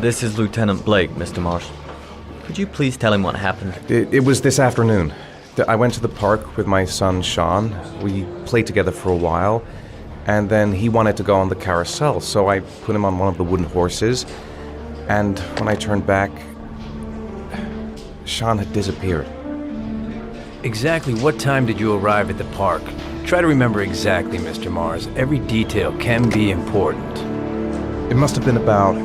This is Lieutenant Blake, Mr. Marsh. Could you please tell him what happened? It was this afternoon. I went to the park with my son, Sean. We played together for a while, and then he wanted to go on the carousel, so I put him on one of the wooden horses, and when I turned back, Sean had disappeared. Exactly what time did you arrive at the park? Try to remember exactly, Mr. Mars. Every detail can be important. It must have been about...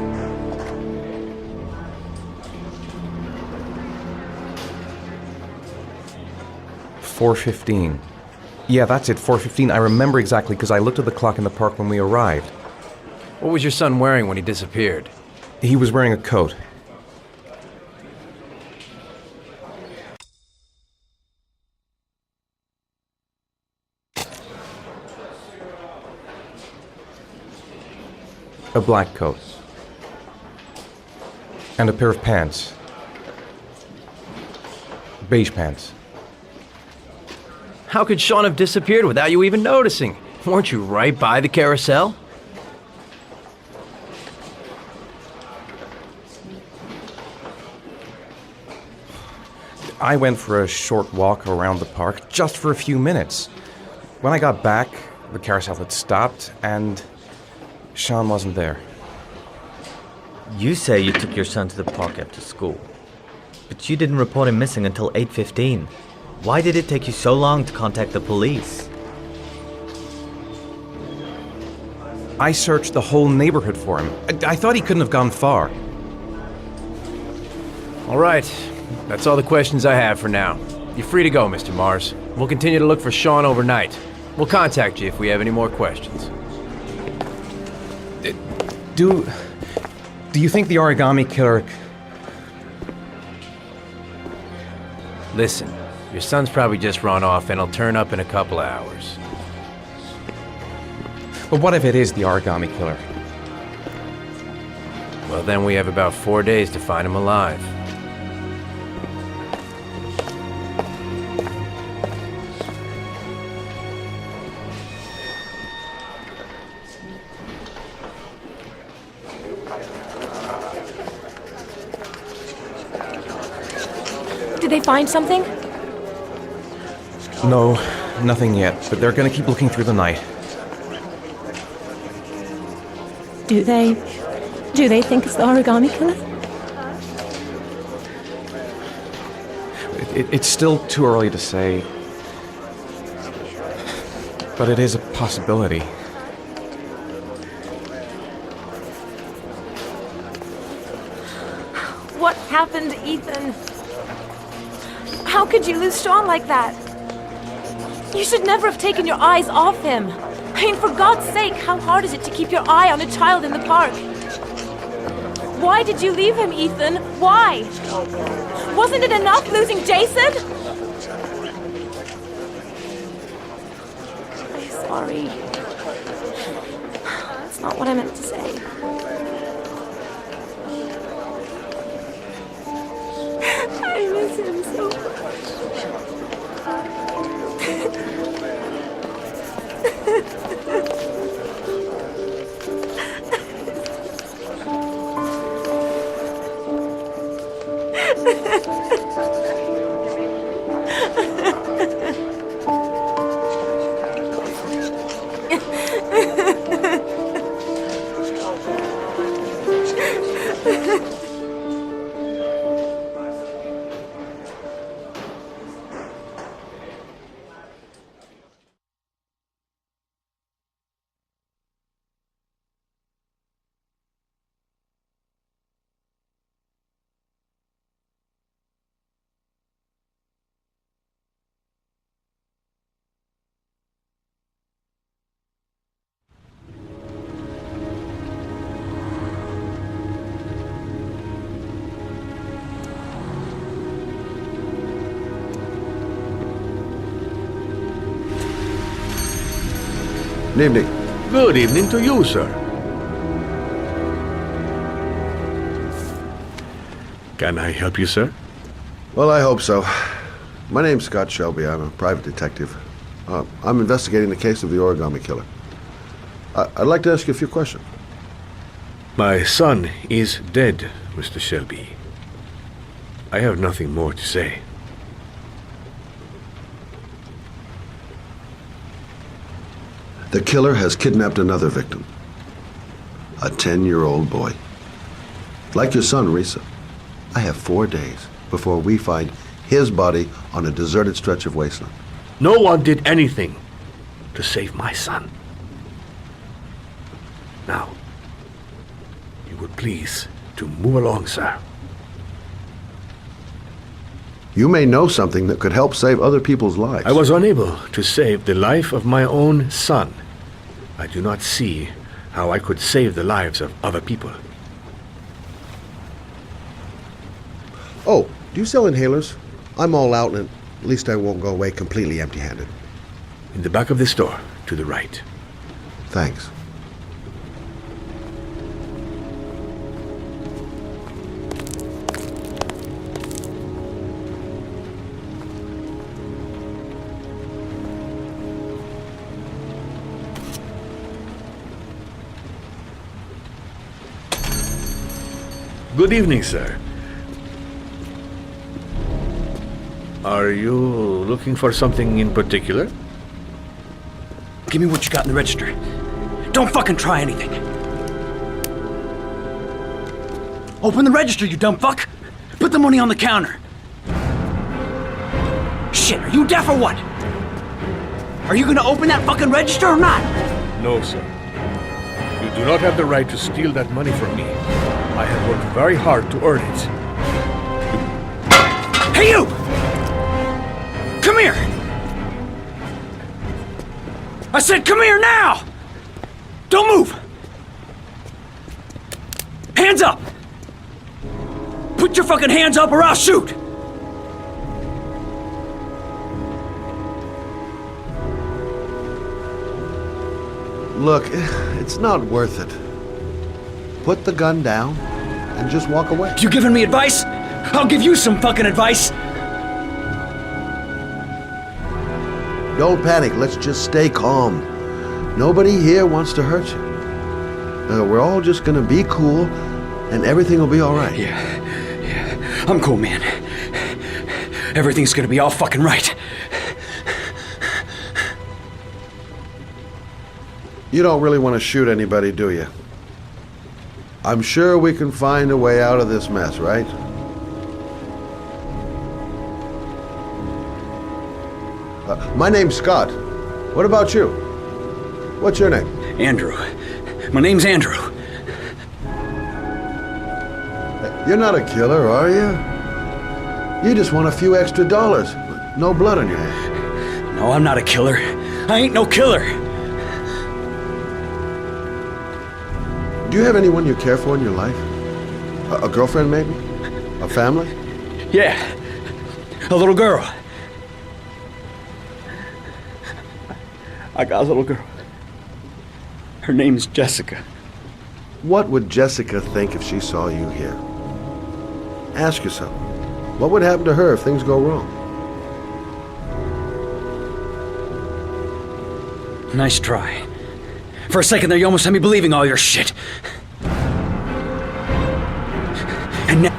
$4:15. Yeah, that's it, 4:15. I remember exactly because I looked at the clock in the park when we arrived. What was your son wearing when he disappeared? He was wearing a coat. A black coat. And a pair of pants. Beige pants. How could Sean have disappeared without you even noticing? Weren't you right by the carousel? I went for a short walk around the park, just for a few minutes. When I got back, the carousel had stopped, and Sean wasn't there. You say you took your son to the park after school, but you didn't report him missing until 8:15. Why did it take you so long to contact the police? I searched the whole neighborhood for him. I thought he couldn't have gone far. All right. That's all the questions I have for now. You're free to go, Mr. Mars. We'll continue to look for Sean overnight. We'll contact you if we have any more questions. Do you think the Origami Killer... Listen, your son's probably just run off and he'll turn up in a couple of hours. But what if it is the Origami Killer? Well, then we have about 4 days to find him alive. Did they find something? No, nothing yet, but they're gonna keep looking through the night. Do they think it's the Origami Killer? It's still too early to say, but it is a possibility. What happened, Ethan? How could you lose Sean like that? You should never have taken your eyes off him. I mean, for God's sake, how hard is it to keep your eye on a child in the park? Why did you leave him, Ethan? Why? Wasn't it enough losing Jason? I'm sorry. That's not what I meant to say. I miss him so much. Good evening. Good evening to you, sir. Can I help you, sir? Well, I hope so. My name's Scott Shelby. I'm a private detective. I'm investigating the case of the Origami Killer. I'd like to ask you a few questions. My son is dead, Mr. Shelby. I have nothing more to say. The killer has kidnapped another victim. A 10-year-old boy. Like your son, Risa. I have 4 days before we find his body on a deserted stretch of wasteland. No one did anything to save my son. Now, you would please to move along, sir. You may know something that could help save other people's lives. I was unable to save the life of my own son. I do not see how I could save the lives of other people. Oh, do you sell inhalers? I'm all out, and at least I won't go away completely empty-handed. In the back of the store, to the right. Thanks. Good evening, sir. Are you looking for something in particular? Give me what you got in the register. Don't fucking try anything. Open the register, you dumb fuck. Put the money on the counter. Shit, are you deaf or what? Are you gonna open that fucking register or not? No, sir. You do not have the right to steal that money from me. I have worked very hard to earn it. Hey, you! Come here! I said come here now! Don't move! Hands up! Put your fucking hands up or I'll shoot! Look, it's not worth it. Put the gun down and just walk away. You giving me advice? I'll give you some fucking advice! Don't panic. Let's just stay calm. Nobody here wants to hurt you. We're all just gonna be cool, and everything will be all right. Yeah, I'm cool, man. Everything's gonna be all fucking right. You don't really want to shoot anybody, do you? I'm sure we can find a way out of this mess, right? My name's Scott. What about you? What's your name? Andrew. My name's Andrew. You're not a killer, are you? You just want a few extra dollars. No blood on your hands. No, I'm not a killer. I ain't no killer. Do you have anyone you care for in your life? A girlfriend, maybe? A family? Yeah, a little girl. I got a little girl. Her name's Jessica. What would Jessica think if she saw you here? Ask yourself, what would happen to her if things go wrong? Nice try. For a second there, you almost had me believing all your shit. And now...